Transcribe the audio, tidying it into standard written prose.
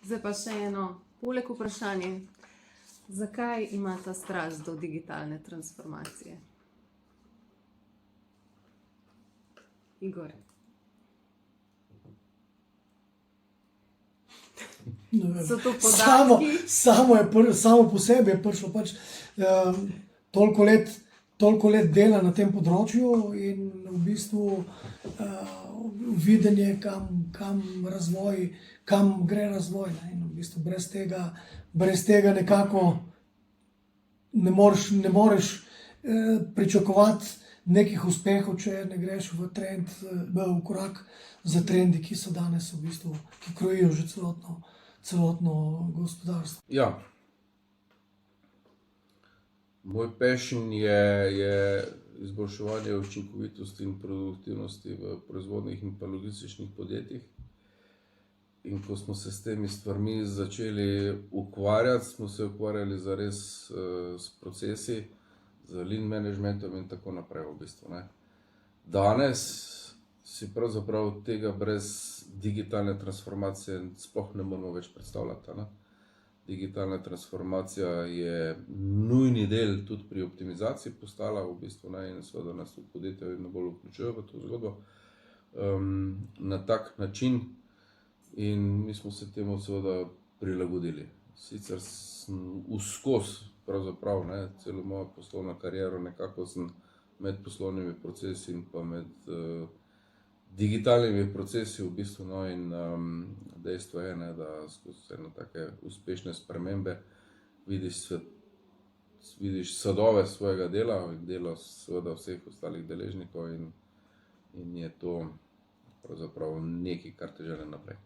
Zdaj pa še eno poleg vprašanje. Zakaj ima ta strast do digitalne transformacije? Igor. So to podatki? Samo po sebi je prišlo pač toliko let dela na tem področju in v bistvu videnje, kam gre razvoj. Ne? In v bistvu brez tega nekako ne moreš pričakovati nekih uspehov, če ne greš v korak za trendi, ki so danes v bistvu, ki krojijo že celotno gospodarstvo. Ja. Moj passion je izboljševanje učinkovitosti in produktivnosti v proizvodnih in pa logističnih podjetjih. In ko smo se s temi stvarmi začeli ukvarjati, smo se ukvarjali zares s procesi, z lean managementom in tako naprej v bistvu. Ne. Danes si pravzaprav tega brez digitalne transformacije sploh ne moremo več predstavljati. Ne. Digitalna transformacija je nujni del tudi pri optimizaciji postala v bistvu, ne, in seveda nas tudi podjetja vedno bolj vključujejo v to zgodbo na tak način in mi smo se temu seveda prilagodili. Sicer sem vskozi pravzaprav, ne, celo mojo poslovno kariero nekako sem med poslovnimi procesi in pa med digitalnimi procesi v bistvu, no, in dejstvo je, ne, da skozi eno take uspešne spremembe vidiš sadove svojega dela in dela seveda vseh ostalih deležnikov in je to pravzaprav nekaj, kar te žene naprej.